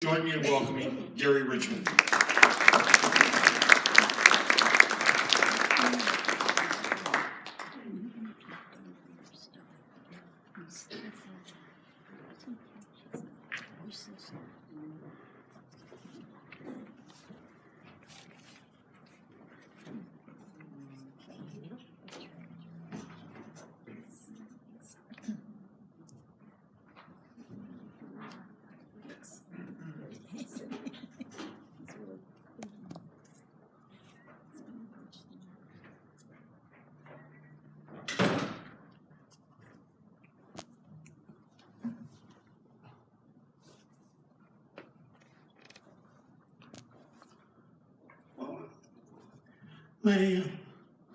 Join me in welcoming Gary Richmond.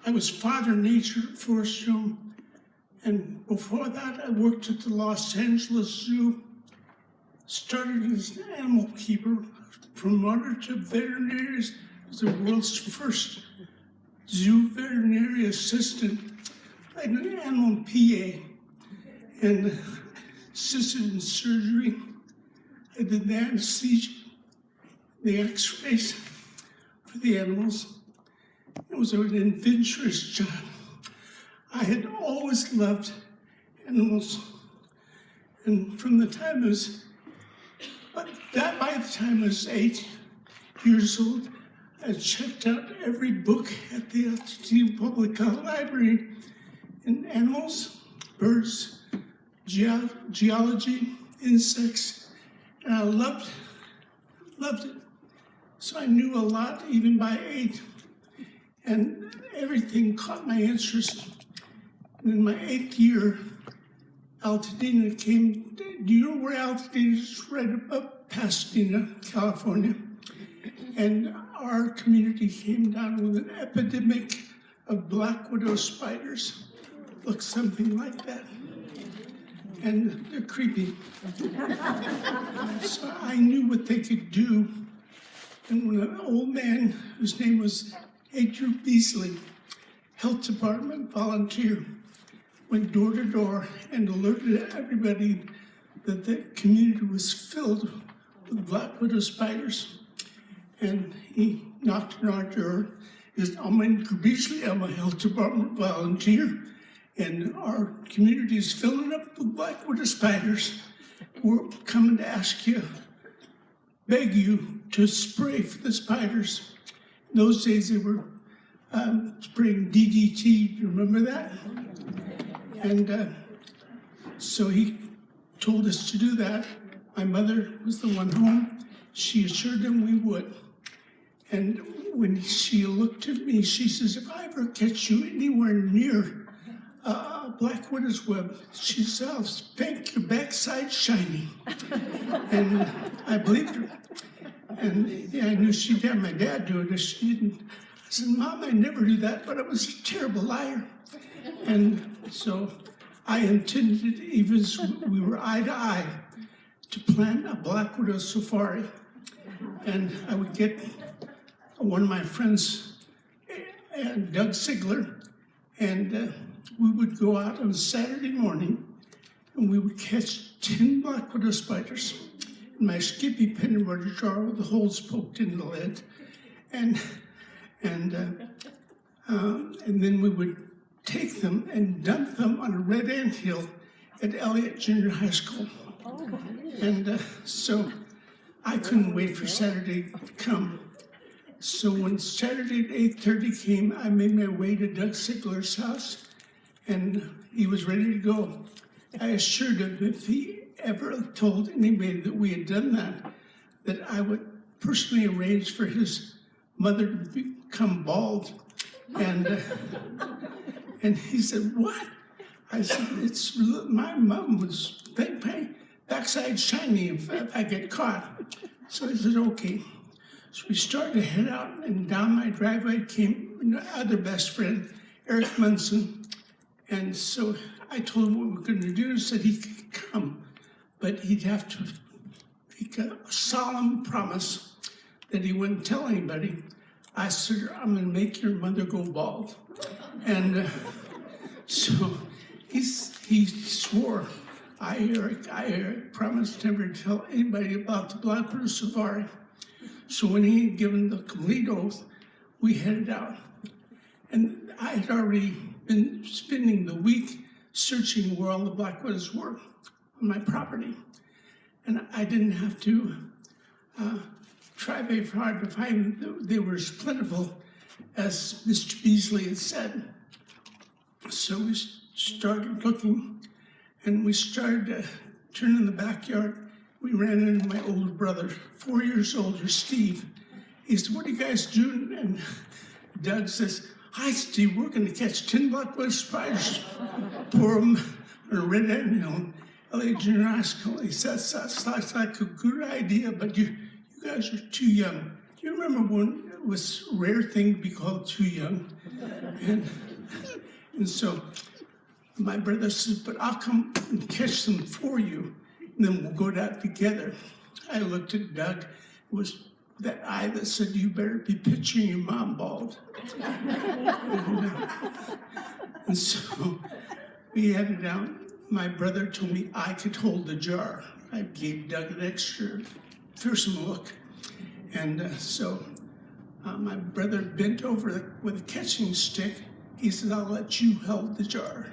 I was Father Nature at Forest Home, and before that I worked at the Los Angeles Zoo, started as an animal keeper, promoted to veterinary as the world's first zoo veterinary assistant, and an animal PA, and assisted in surgery. I did the anesthesia, the x-rays for the animals. It was an adventurous job. I had always loved animals, and from the time I was, by the time I was 8 years old, I checked out every book at the Altadena Public Library in animals, birds, geology, insects, and I loved it. So I knew a lot even by 8. And everything caught my interest. And in my 8th year, Altadena came. Do you know where Altadena is? Right above Pasadena, California. And our community came down with an epidemic of black widow spiders. Looks something like that. And they're creepy. So I knew what they could do. And when an old man, whose name was Adrian Beasley, health department volunteer, went door to door and alerted everybody that the community was filled with black widow spiders. And he knocked on our door. He said, I'm Adrian Beasley, I'm a health department volunteer, and our community is filling up with black widow spiders. We're coming to ask you, beg you to spray for the spiders. In those days, they were spraying DDT. Do you remember that? And so he told us to do that. My mother was the one home. She assured them we would. And when she looked at me, she says, if I ever catch you anywhere near a black widow's web, she says, I'll spank your backside shiny. And I believed her. And yeah, I knew she'd have my dad do it if she didn't. I said, Mom, I never do that, but I was a terrible liar. And so I intended, even as we were eye to eye, to plan a black widow safari. And I would get one of my friends, Doug Sigler, and we would go out on Saturday morning, and we would catch 10 black widow spiders in my Skippy peanut butter jar with the holes poked in the lid, and then we would take them and dump them on a red anthill at Elliott Junior High School. And so I couldn't wait for Saturday to come. So when Saturday at 8:30 came, I made my way to Doug Sigler's house, and he was ready to go. I assured him if he ever told anybody that we had done that I would personally arrange for his mother to become bald. And he said, what? I said, it's my mom was backside shiny if I get caught. So he said, okay. So we started to head out, and down my driveway came my other best friend, Eric Munson. And so I told him what we were going to do, and said he could come, but he'd have to make a solemn promise that he wouldn't tell anybody. I said, I'm going to make your mother go bald. And so he swore I promised never to tell anybody about the Blackwater Safari. So when he had given the complete oath, we headed out. And I had already been spending the week searching where all the Blackwaters were on my property. And I didn't have to try very hard to find them. They were as plentiful as Mr. Beasley had said. So we started looking, and we started turning the backyard. We ran into my older brother, 4 years older, Steve. He said, "What are you guys doing?" And Doug says, "Hi, Steve, we're going to catch 10 Blackwater spiders, pour them on a red anthill, LA Junior High School." He says, "Sounds like a good idea, but you guys are too young." Do you remember when it was a rare thing to be called too young? And so my brother says, "But I'll come and catch them for you, and then we'll go down together." I looked at Doug. It was that eye that said, "You better be picturing your mom bald." And so we headed out. My brother told me I could hold the jar. I gave Doug an extra fearsome look. And so my brother bent over with a catching stick. He said, "I'll let you hold the jar."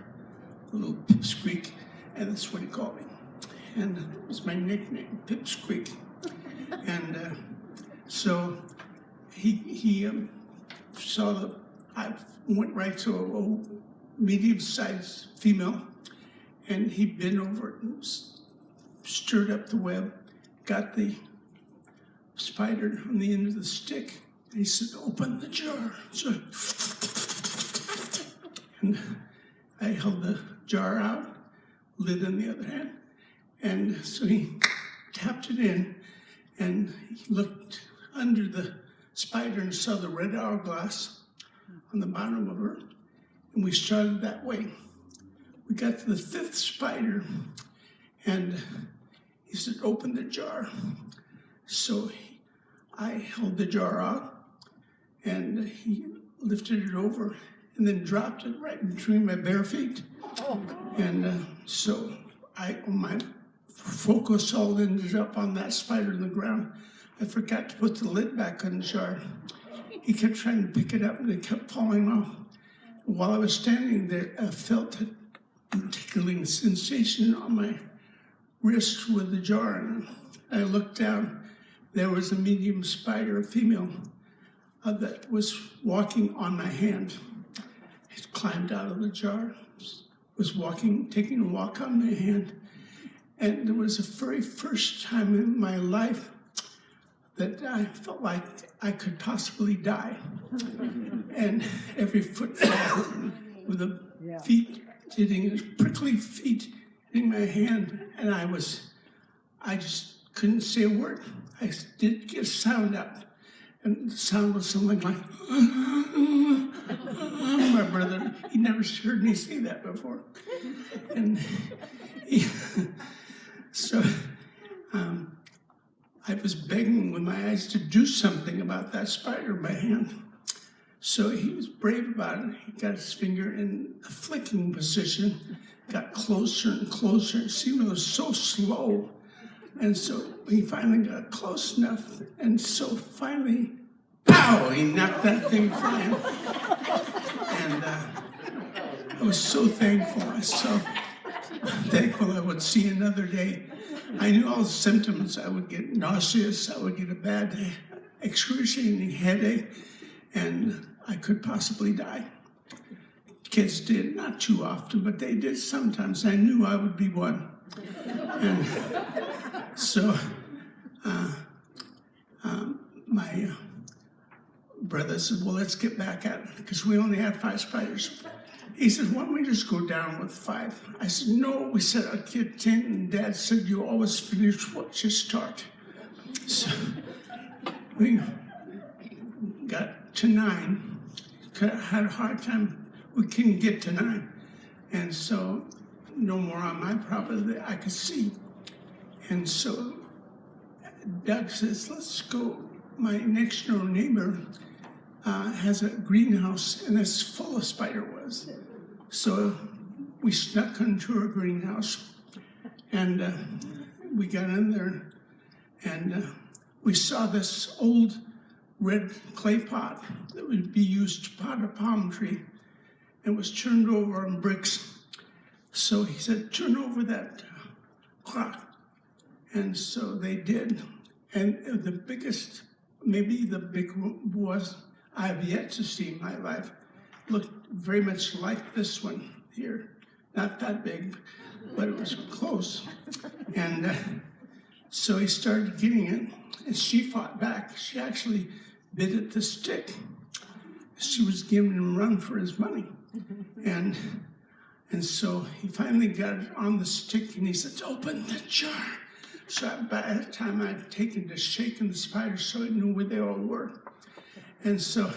A little pipsqueak, and that's what he called me. And it was my nickname, Pipsqueak. And so he saw I went right to a medium-sized female, and he bent over it and stirred up the web, got the spider on the end of the stick, and he said, "Open the jar." So, and I held the jar out, lid in the other hand, and so he tapped it in, and he looked under the spider and saw the red hourglass on the bottom of her, and we started that way. We got to the 5th spider, and he said, "Open the jar." So I held the jar out, and he lifted it over and then dropped it right between my bare feet. And so my focus all ended up on that spider in the ground. I forgot to put the lid back on the jar. He kept trying to pick it up, and it kept falling off. While I was standing there, I felt a tickling sensation on my wrist with the jar, and I looked down. There was a medium spider, a female, that was walking on my hand. It climbed out of the jar, was taking a walk on my hand. And it was the very first time in my life that I felt like I could possibly die. And every footfall with the feet hitting, prickly feet hitting my hand, and I just couldn't say a word. I did get a sound out, and the sound was something like, my brother, he never heard me say that before. And so I was begging with my eyes to do something about that spider in my hand. So he was brave about it. He got his finger in a flicking position, got closer and closer. It seemed it was so slow. And so he finally got close enough. And so finally, pow, he knocked that thing flying. And I was so thankful. I was so thankful I would see another day. I knew all the symptoms. I would get nauseous. I would get a bad, excruciating headache. And I could possibly die. Kids did, not too often, but they did sometimes. I knew I would be one. And so my brother said, "Well, let's get back at it," because we only had 5 spiders. He said, "Why don't we just go down with 5? I said, "No, we said I'd get 10, and Dad said you always finish what you start." So we got to 9. Had a hard time. We couldn't get to 9. And so no more on my property that I could see. And so Doug says, "Let's go." My next door neighbor has a greenhouse, and it's full of spider webs. So we snuck into her greenhouse, And we got in there, and we saw this old red clay pot that would be used to pot a palm tree, and was turned over on bricks. So he said, turn over that clock. And so they did. And the biggest, maybe the big was I've yet to see in my life, looked very much like this one here. Not that big, but it was close. And so he started getting it, and she fought back. She actually bit at the stick. She was giving him a run for his money. And so he finally got it on the stick, and he said, open the jar. So by that time, I'd taken to shaking the spiders so I knew where they all were. And so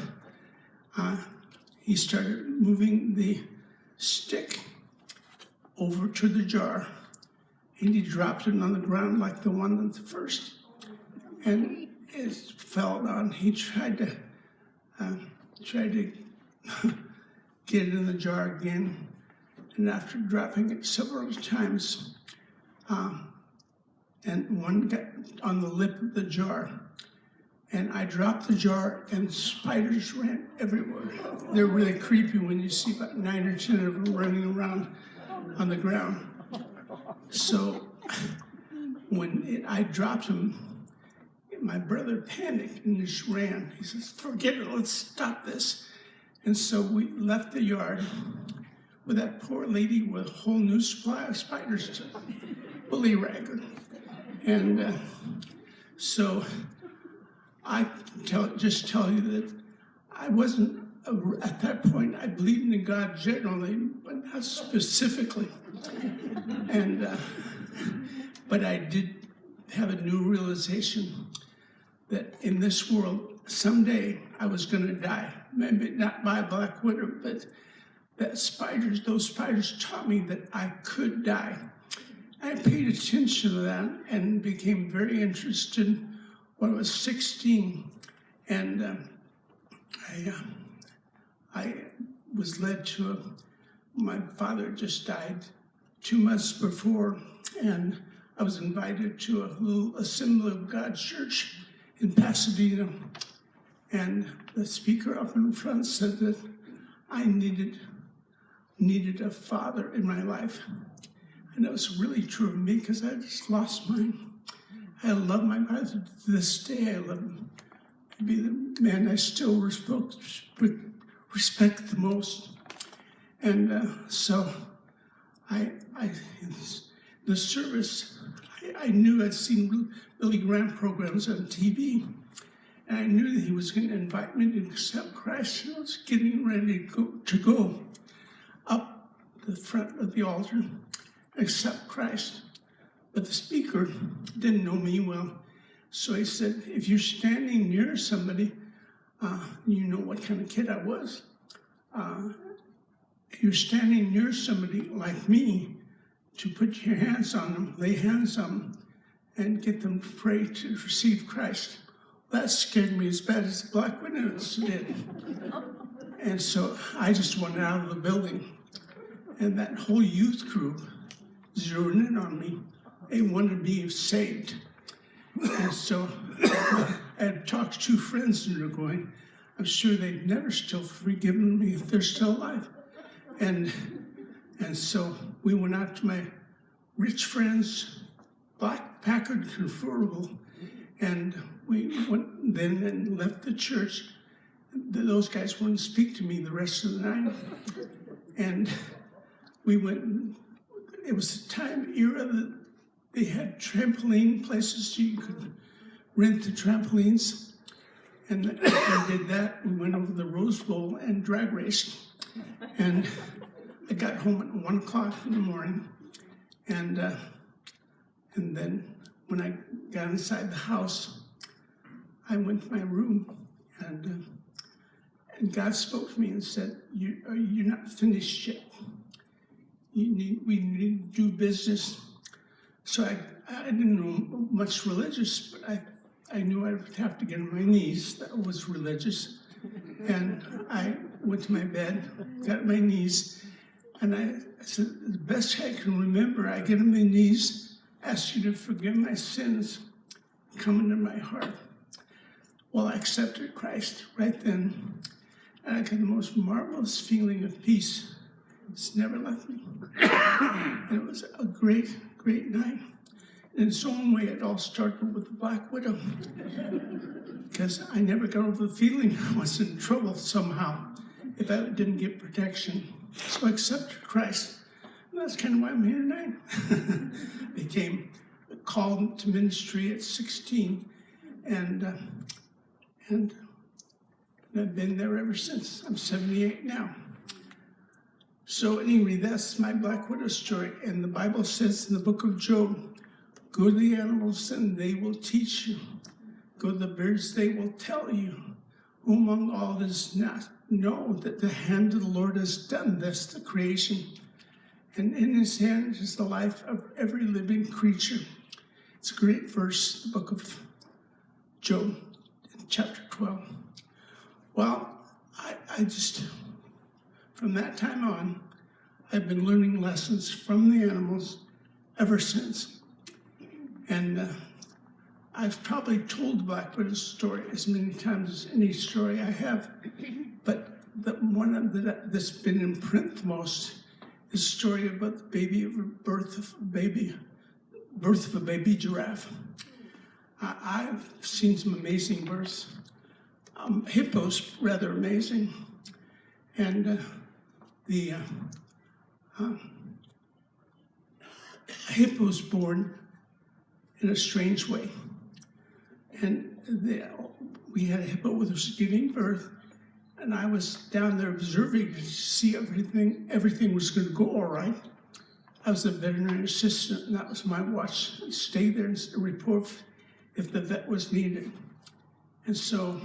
he started moving the stick over to the jar, and he dropped it on the ground like the one at the first. And it fell down. He tried to get it in the jar again, and after dropping it several times, and one got on the lip of the jar, and I dropped the jar, and spiders ran everywhere. They're really creepy when you see about 9 or 10 of them running around on the ground. So when I dropped them, my brother panicked and just ran. He says, forget it, let's stop this. And so we left the yard with that poor lady with a whole new supply of spiders to bullyrag her. And so I just tell you that I wasn't, at that point, I believed in God generally, but not specifically. And, but I did have a new realization that in this world, someday I was going to die. Maybe not by a black widow, but that those spiders taught me that I could die. I paid attention to that and became very interested when I was 16. And I was led to my father just died 2 months before, and I was invited to a little Assembly of God church in Pasadena. And the speaker up in front said that I needed a father in my life. And that was really true of me because I just lost mine. I love my father to this day. I love him. He'd be the man I still respect the most. And so the service, I knew I'd seen Billy Graham programs on TV. And I knew that he was going to invite me to accept Christ. And I was getting ready to go up the front of the altar and accept Christ. But the speaker didn't know me well. So he said, if you're standing near somebody, you know what kind of kid I was. If you're standing near somebody like me, to put your hands on them, lay hands on them, and get them to pray to receive Christ. That scared me as bad as the black widows did. And so I just went out of the building, and that whole youth group zeroed in on me. They wanted me saved. And so I had talked to 2 friends that are going, I'm sure they've never still forgiven me if they're still alive. And so we went out to my rich friend's black Packard convertible, and we went then and left the church. Those guys wouldn't speak to me the rest of the night. And we went, it was the era that they had trampoline places so you could rent the trampolines. And we did that. We went over the Rose Bowl and drag raced. And I got home at 1 o'clock in the morning. And then when I got inside the house, I went to my room, and God spoke to me and said, you're not finished yet. We need to do business. So I didn't know much religious, but I knew I would have to get on my knees. That was religious. And I went to my bed, got on my knees, And I said, the best I can remember, I get on my knees, ask you to forgive my sins, come into my heart. Well, I accepted Christ right then, and I got the most marvelous feeling of peace. It's never left me. And it was a great, great night. In its own way, it all started with the Black Widow, because I never got over the feeling I was in trouble somehow if I didn't get protection. So I accepted Christ. And that's kind of why I'm here tonight. Became called to ministry at 16, and I've been there ever since. I'm 78 now. So anyway, that's my Black Widow story. And the Bible says in the book of Job, go to the animals and they will teach you. Go to the birds, they will tell you. Who among all does not know that the hand of the Lord has done this, the creation? And in his hand is the life of every living creature. It's a great verse, the book of Job, chapter 12. Well, I just, from that time on, I've been learning lessons from the animals ever since. And I've probably told the Black Widow story as many times as any story I have, but the one that's been in print the most is a story about the birth of a baby giraffe. I've seen some amazing births. Hippos, rather amazing, and the hippo's born in a strange way. And we had a hippo that was giving birth, and I was down there observing to see everything was going to go all right. I was a veterinary assistant, and that was my watch. Stay there and report if the vet was needed. And so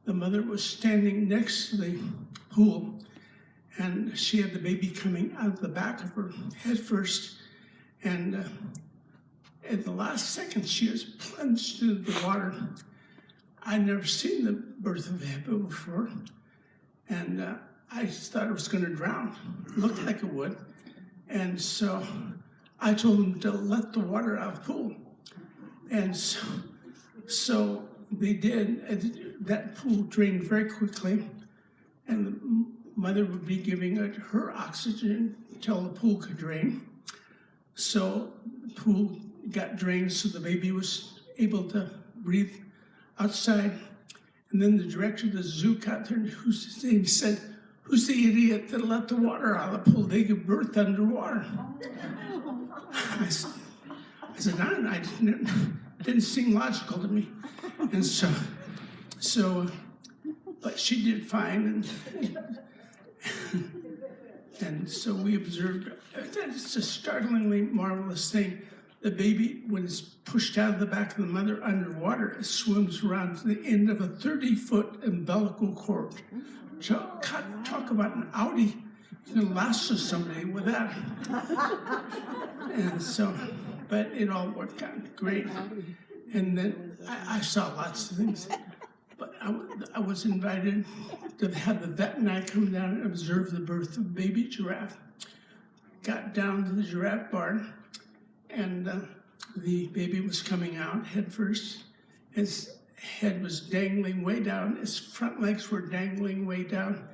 the mother was standing next to the pool, and she had the baby coming out of the back of her head first, and at the last second, she was plunged into the water. I'd never seen the birth of a hippo before, and I thought it was going to drown. It looked like it would. And so I told them to let the water out of the pool. And so they did. And that pool drained very quickly, and the mother would be giving it her oxygen until the pool could drain. So the pool got drained, so the baby was able to breathe outside. And then the director of the zoo got there, and he said, "Who's the idiot that let the water out of the pool? They give birth underwater." I said, I didn't seem logical to me. And so, but she did fine, and so we observed. It's a startlingly marvelous thing. The baby, when it's pushed out of the back of the mother underwater, it swims around to the end of a 30-foot umbilical cord. So talk about an Audi. You can lasso somebody with that. And so, but it all worked out great. And then I saw lots of things. But I was invited to have the vet and I come down and observe the birth of baby giraffe. Got down to the giraffe barn, and the baby was coming out head first. His head was dangling way down. His front legs were dangling way down.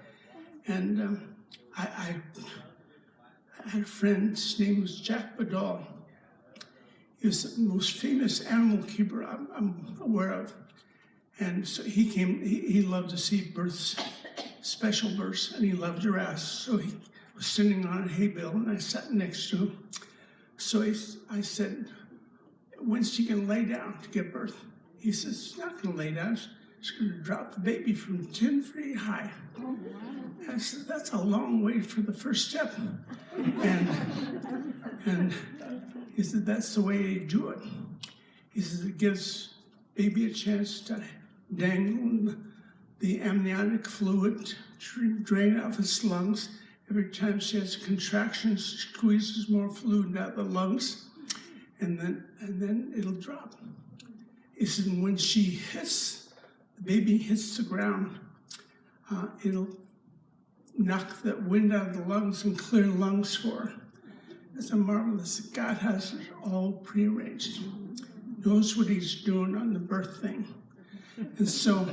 And I had a friend, his name was Jack Badal. He was the most famous animal keeper I'm aware of. And so he came, he loved to see births, special births, and he loved giraffes. So he was sitting on a hay bale, and I sat next to him. So I said, "When's she gonna lay down to give birth?" He says, "She's not gonna lay down. She's gonna drop the baby from 10 feet high." And I said, "That's a long way for the first step." And he said, "That's the way they do it." He says, "It gives baby a chance to dangle the amniotic fluid, drain out of his lungs. Every time she has a contraction, she squeezes more fluid out of the lungs, and then it'll drop." He said, "When the baby hits the ground, it'll knock the wind out of the lungs and clear lungs for her. It's a marvelous. God has it all prearranged. Knows what he's doing on the birth thing. And so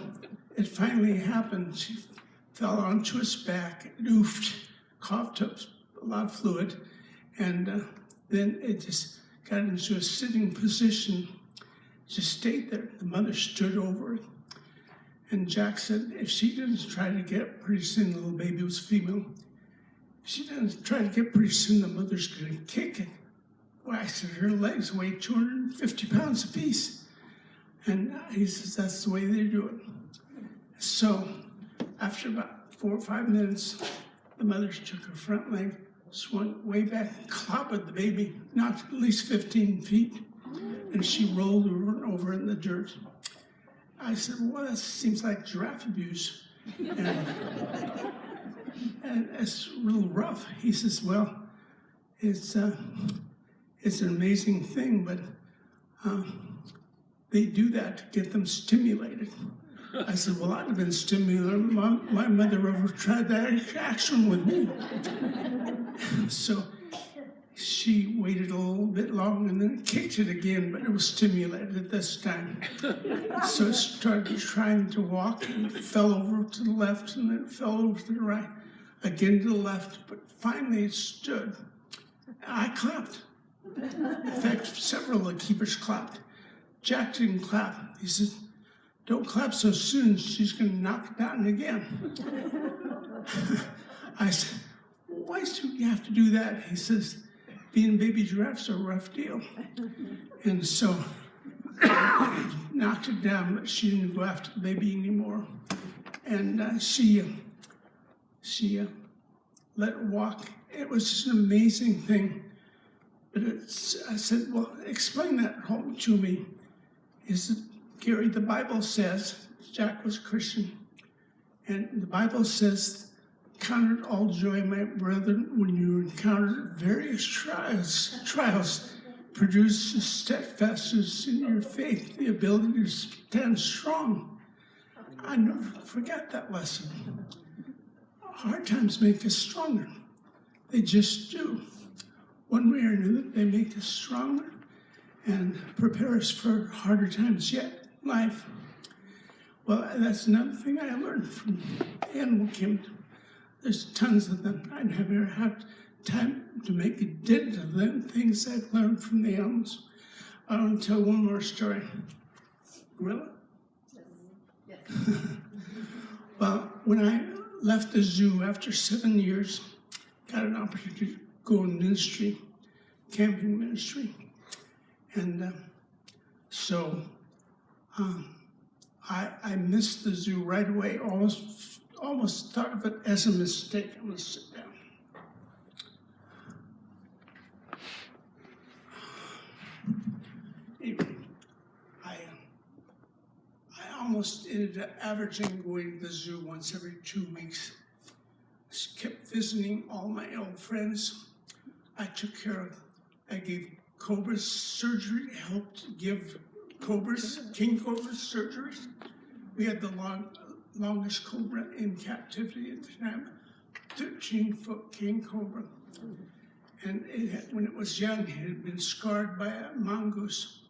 it finally happened. She fell onto his back, oofed, coughed up a lot of fluid, and then it just got into a sitting position, just stayed there. The mother stood over it. And Jack said, if she didn't try to get, pretty soon the little baby was female, if she didn't try to get, pretty soon the mother's going to kick it. Well, I said, her legs weigh 250 pounds apiece. And he says, that's the way they do it. So after about 4 or 5 minutes, the mother took her front leg, swung way back, and clobbered the baby, knocked at least 15 feet, and she rolled over and over in the dirt. I said, well, that seems like giraffe abuse. And it's a little rough. He says, well, it's an amazing thing, but they do that to get them stimulated. I said, well, I'd have been stimulated. My mother ever tried that action with me. So she waited a little bit long and then kicked it again, but it was stimulated this time. So it started trying to walk and it fell over to the left and then it fell over to the right, again to the left, but finally it stood. I clapped. In fact, several of the keepers clapped. Jack didn't clap. He said, don't clap so soon, she's going to knock it down again. I said, why do you have to do that? He says, being baby giraffes are a rough deal. And so I knocked it down, but she didn't go after the baby anymore. And she let it walk. It was just an amazing thing. But I said, well, explain that home to me. He said, Gary, the Bible says, Jack was a Christian, and the Bible says, count it all joy, my brethren, when you encounter various trials, produce steadfastness in your faith, the ability to stand strong. I never forget that lesson. Hard times make us stronger. They just do. One way or another, they make us stronger and prepare us for harder times yet in life. Well, that's another thing I learned from the animal kingdom. There's tons of them. I never had time to make a dent of them, things I've learned from the animals. I want to tell one more story. Gorilla? Yes. Well, when I left the zoo after 7 years, got an opportunity to go in ministry, camping ministry. And so I missed the zoo right away, almost thought of it as a mistake. I'm going to sit down. Anyway, I almost ended up averaging going to the zoo once every 2 weeks. Just kept visiting all my old friends. I took care of, I gave cobras surgery, helped give cobras, king cobras surgeries. We had the longest cobra in captivity at the time, 13-foot king cobra. And when it was young, it had been scarred by a mongoose.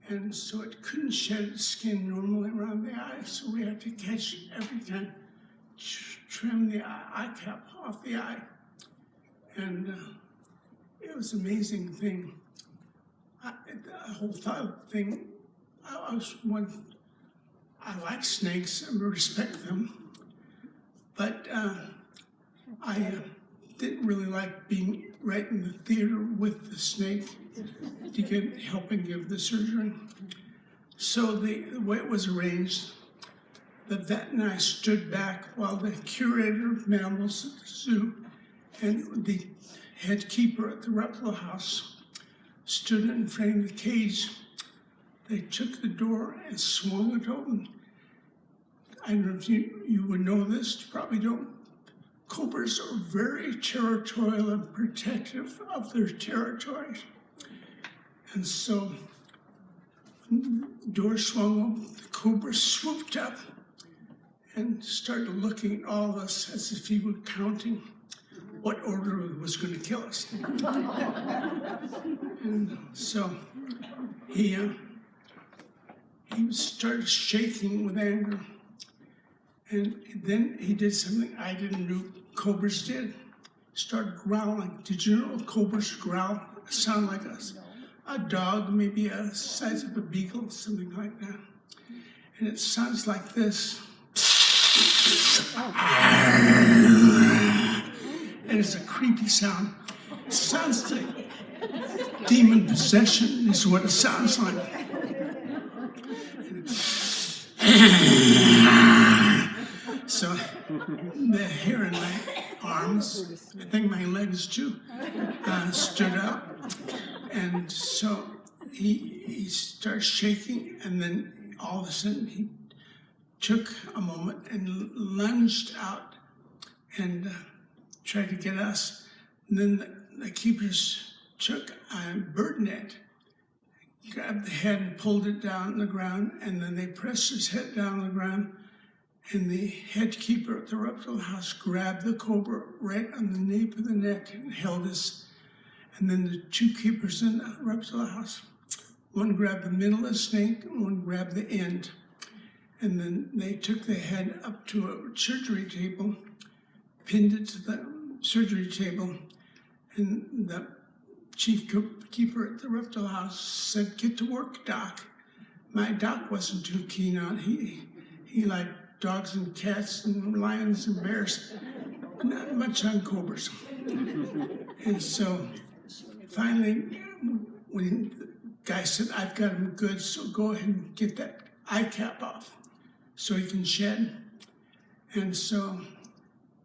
And so it couldn't shed its skin normally around the eye, so we had to catch it every time, trim the eye cap off the eye. And it was an amazing thing. The whole thing, I like snakes and respect them, but I didn't really like being right in the theater with the snake to help and give the surgery. So the way it was arranged, the vet and I stood back while the curator of mammals at the zoo and the head keeper at the reptile house stood in front of the cage. They took the door and swung it open. I don't know if you would know this, you probably don't. Cobras are very territorial and protective of their territories. And so the door swung open, the cobra swooped up and started looking at all of us as if he were counting what order he was going to kill us. And so he started shaking with anger. And then he did something I didn't know cobras did. Started growling. Did you know cobras growl? Sound like a dog, maybe a size of a beagle, something like that. And it sounds like this. And it's a creepy sound. It sounds like demon possession is what it sounds like. So the hair in my arms, I think my legs too, stood up. And so he started shaking, and then all of a sudden he took a moment and lunged out and tried to get us. And then the keepers took a bird net, grabbed the head and pulled it down on the ground, and then they pressed his head down on the ground, and the head keeper at the reptile house grabbed the cobra right on the nape of the neck and held us. And then the two keepers in the reptile house, one grabbed the middle of the snake and one grabbed the end. And then they took the head up to a surgery table, pinned it to the surgery table, and the chief keeper at the reptile house said, "Get to work, Doc." My doc wasn't too keen on it. He liked dogs and cats and lions and bears, not much on cobras. And so finally, when the guy said, "I've got him good, so go ahead and get that eye cap off so he can shed." And so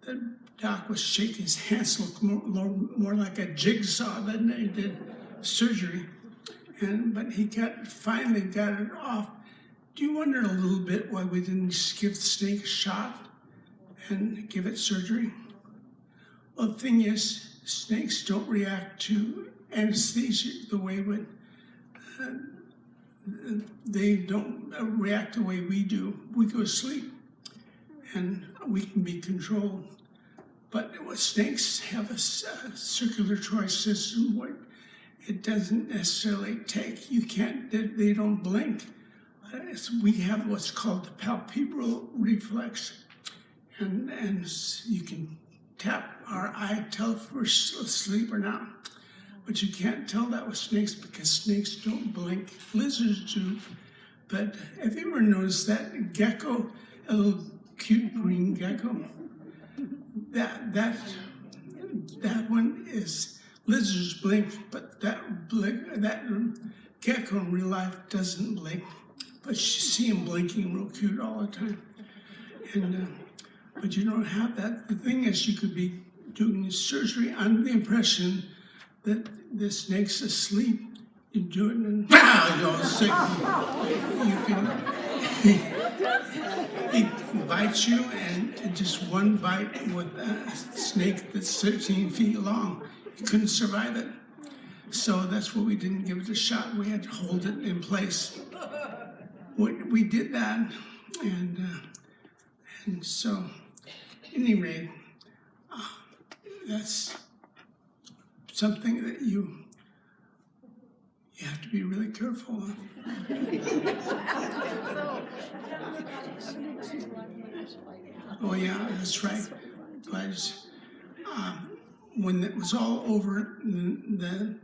the doc was shaking his hands, looked more like a jigsaw than he did surgery. But he finally got it off. Do you wonder a little bit why we didn't just give the snake a shot and give it surgery? Well, the thing is, snakes don't react to anesthesia the way they don't react the way we do. We go to sleep and we can be controlled. But snakes have a circulatory system where it doesn't necessarily take. They don't blink. We have what's called the palpebral reflex. And you can tap our eye, tell if we're asleep or not. But you can't tell that with snakes because snakes don't blink. Lizards do. But have you ever noticed that gecko, a little cute green gecko? That one is, lizards blink, but that gecko in real life doesn't blink. But you see him blinking real cute all the time. But you don't have that. The thing is, you could be doing surgery under the impression that the snake's asleep. You do it and he bites you, and just one bite with a snake that's 13 feet long, you couldn't survive it. So that's why we didn't give it a shot. We had to hold it in place. We did that, and so, at any rate, that's something that you have to be really careful of. Oh yeah, that's right. But when it was all over, the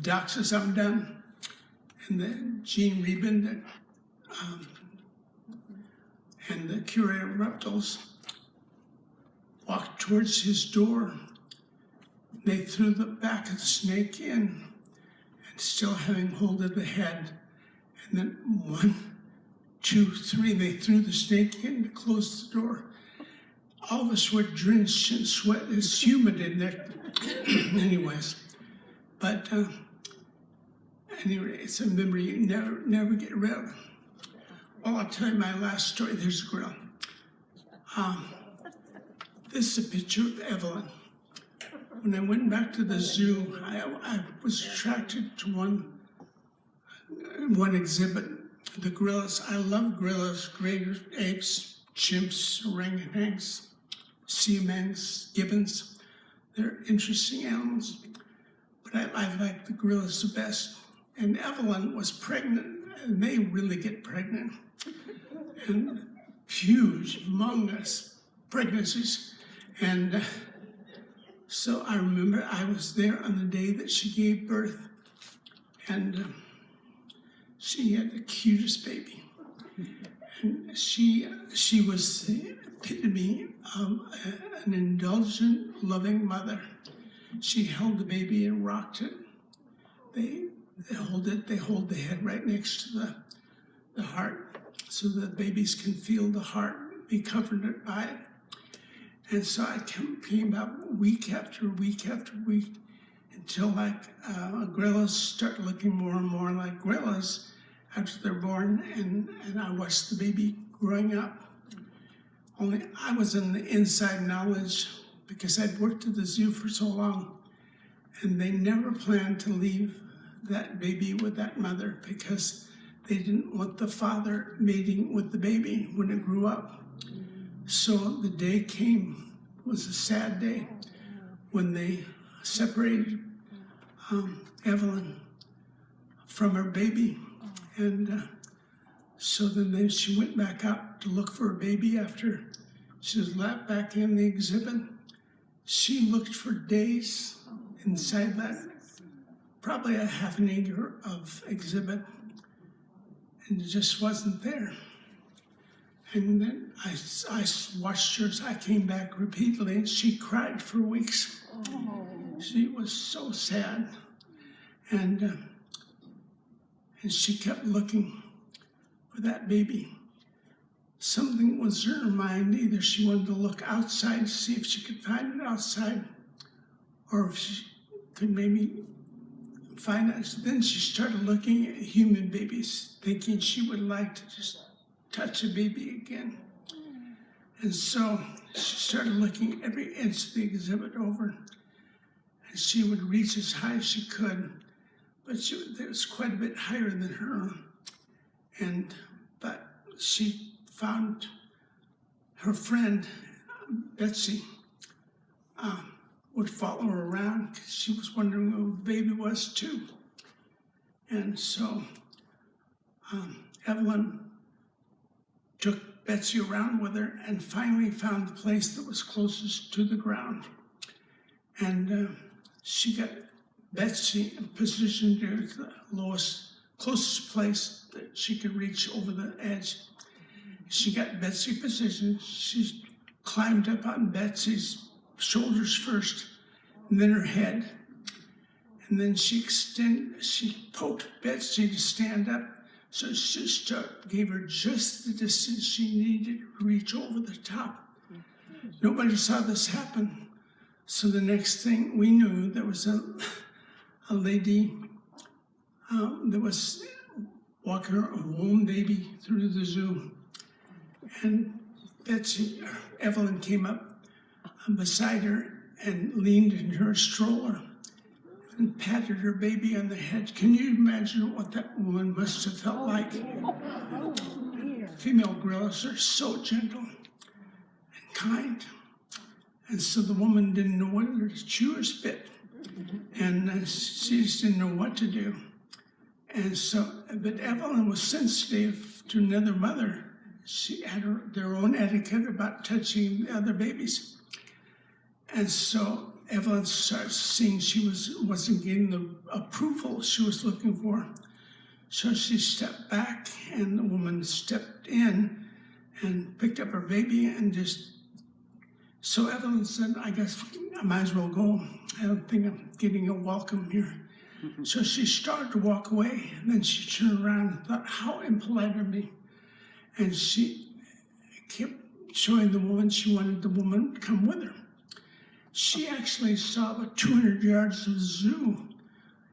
doc says, "I'm done," and the Gene Reben and the curator of reptiles walked towards his door. They threw the back of the snake in, and still having hold of the head. And then 1, 2, 3, they threw the snake in and closed the door. All of us were drenched in sweat. It's humid in there. Anyways, but anyway, it's a memory you never get rid of. Well, I'll tell you my last story. There's a grill. This is a picture of Evelyn. When I went back to the zoo, I was attracted to one exhibit, the gorillas. I love gorillas, great apes, chimps, orangutans, siamangs, gibbons. They're interesting animals, but I like the gorillas the best. And Evelyn was pregnant, and they really get pregnant. And huge, humongous pregnancies. And so I remember I was there on the day that she gave birth, and she had the cutest baby. And she was the epitome of an indulgent, loving mother. She held the baby and rocked it. They hold the head right next to the heart, so the babies can feel the heart, be comforted by it. And so I came up week after week after week until gorillas start looking more and more like gorillas after they're born, and I watched the baby growing up. Only I was in the inside knowledge because I'd worked at the zoo for so long, and they never planned to leave that baby with that mother because they didn't want the father mating with the baby when it grew up. So the day came, was a sad day, when they separated Evelyn from her baby. And so then she went back out to look for her baby after she was let back in the exhibit. She looked for days inside that, probably a half an acre of exhibit, and it just wasn't there. And then I watched her as I came back repeatedly, and she cried for weeks. Oh. She was so sad. And she kept looking for that baby. Something was in her mind. Either she wanted to look outside to see if she could find it outside, or if she could maybe find it. Then she started looking at human babies, thinking she would like to just touch a baby again. And so she started looking every inch of the exhibit over, and she would reach as high as she could, but it was quite a bit higher than her. But she found her friend, Betsy, would follow her around because she was wondering who the baby was too. And so Evelyn took Betsy around with her and finally found the place that was closest to the ground. And she got Betsy positioned near the closest place that she could reach over the edge. She got Betsy positioned. She climbed up on Betsy's shoulders first, and then her head. And then she poked Betsy to stand up. So she gave her just the distance she needed to reach over the top. Nobody saw this happen. So the next thing we knew, there was a lady that was walking her own baby through the zoo. And Evelyn came up beside her and leaned into her stroller and patted her baby on the head. Can you imagine what that woman must have felt like? Female gorillas are so gentle and kind. And so the woman didn't know whether to chew or spit. And she just didn't know what to do. And so, but Evelyn was sensitive to another mother. She had their own etiquette about touching the other babies. And so Evelyn started seeing she wasn't getting the approval she was looking for. So she stepped back, and the woman stepped in and picked up her baby and so Evelyn said, I guess I might as well go. I don't think I'm getting a welcome here. Mm-hmm. So she started to walk away, and then she turned around and thought, how impolite of me. And she kept showing the woman she wanted the woman to come with her. She actually saw about 200 yards of the zoo.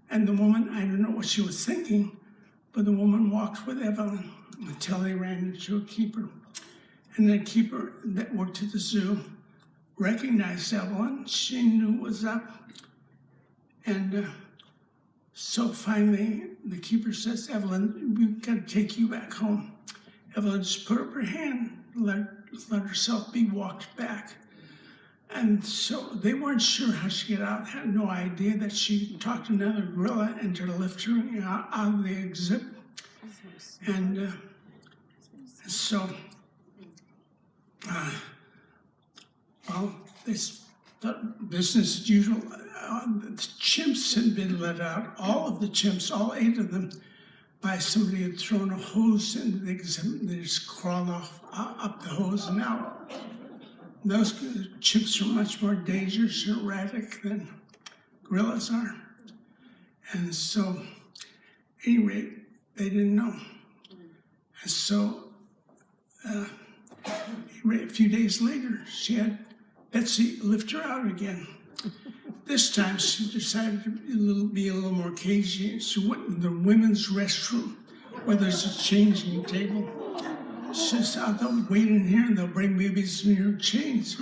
And the woman, I don't know what she was thinking, but the woman walked with Evelyn until they ran into a keeper. And the keeper that worked at the zoo recognized Evelyn. She knew what was up. And so finally, the keeper says, Evelyn, we've got to take you back home. Evelyn just put up her hand let herself be walked back. And so they weren't sure how she got out, had no idea that she talked to another gorilla and to lift her out of the exhibit. And so, well, this business as usual. The chimps had been let out, all of the chimps, all 8 of them, by somebody had thrown a hose into the exhibit, and they just crawled off up the hose and out. Those chimps are much more dangerous and erratic than gorillas are. And so, at any rate, they didn't know. And so, a few days later, she had Betsy lift her out again. This time she decided to be a little more cagey. She went in the women's restroom where there's a changing table. She said, I'll wait in here and they'll bring babies in here chains.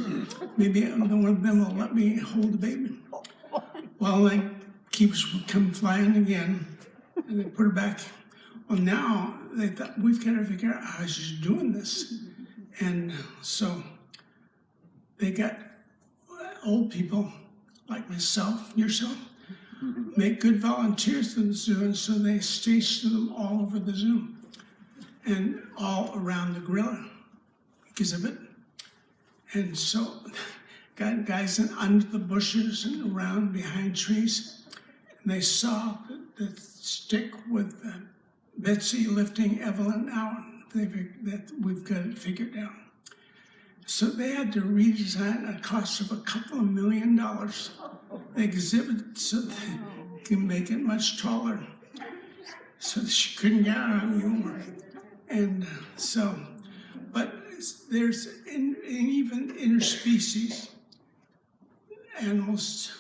Maybe one of them will let me hold the baby. Well, the keepers would come flying again and they put her back. Well, now they thought, we've got to figure out how she's doing this. And so they got old people like myself, yourself, make good volunteers in the zoo, and so they stationed them all over the zoo and all around the gorilla exhibit. And so got guys under the bushes and around behind trees, and they saw the stick with Betsy lifting Evelyn out. That we've got it figured out. So they had to redesign at a cost of $2 million the exhibit so they can make it much taller. So she couldn't get out anymore. And so, but there's, even interspecies, animals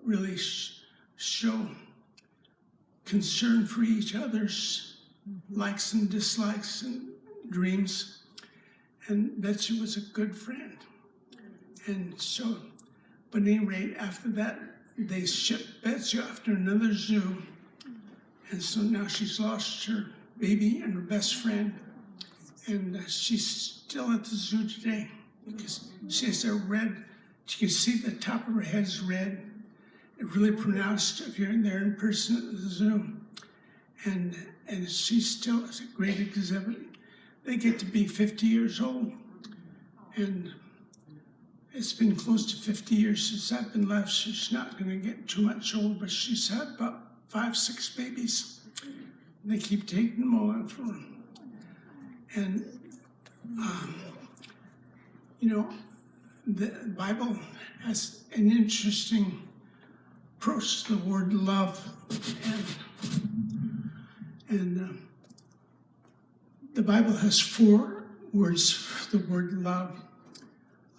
really show concern for each other's likes and dislikes and dreams. And Betsy was a good friend. And so, but at any rate, after that, they shipped Betsy off to another zoo. And so now she's lost her baby and her best friend. And she's still at the zoo today because she has a red, you can see the top of her head is red. It really pronounced if you're there in person at the zoo. And she still is a great exhibit. They get to be 50 years old. And it's been close to 50 years since I've been left. She's not going to get too much old, but she's had about 5, 6 babies. They keep taking them over for her. And, the Bible has an interesting approach to the word love. And the Bible has 4 words for the word love.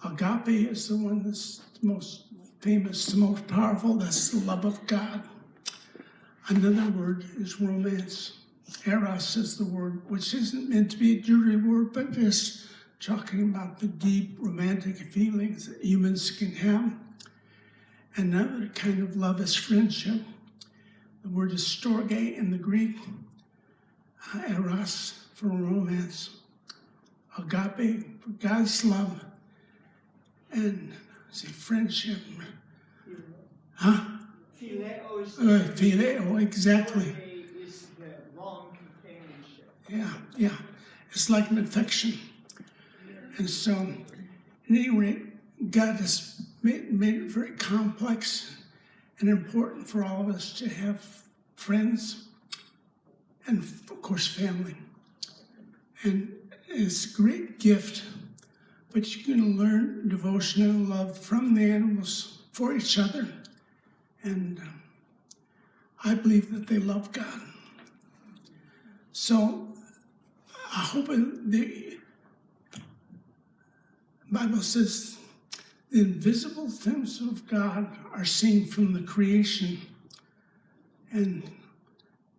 Agape is the one that's the most famous, the most powerful. That's the love of God. Another word is romance. Eros is the word, which isn't meant to be a dirty word, but just talking about the deep romantic feelings that humans can have. Another kind of love is friendship. The word is storge in the Greek. Eros for romance. Agape for God's love. And friendship. Huh? Phileo, exactly. Is the long companionship. Yeah. It's like an affection. And so, at any rate, God has made it very complex and important for all of us to have friends and, of course, family. And it's a great gift, but you can learn devotion and love from the animals for each other. And I believe that they love God. So I hope the Bible says the invisible things of God are seen from the creation and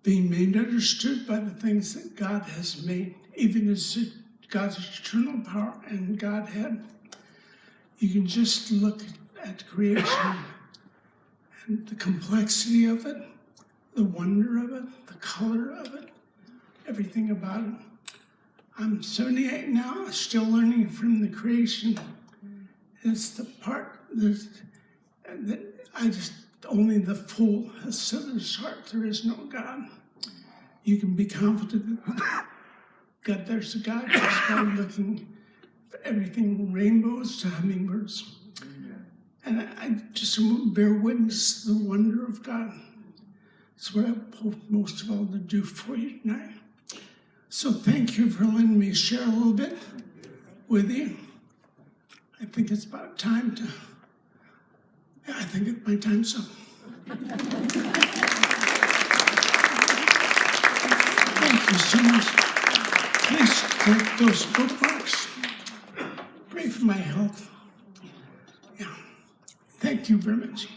being made understood by the things that God has made, even as God's eternal power and Godhead. You can just look at creation and the complexity of it, the wonder of it, the color of it, everything about it. I'm 78 now, still learning from the creation. It's the part that only the fool has said in his heart, there is no God. You can be confident that God, there's a God, just by looking for everything from rainbows to hummingbirds. And I just bear witness to the wonder of God. That's what I hope most of all to do for you tonight. So thank you for letting me share a little bit with you. I think it's about time to, I think it's my time's up. Thank you so much. Please take those bookmarks. Pray for my health. Yeah. Thank you very much.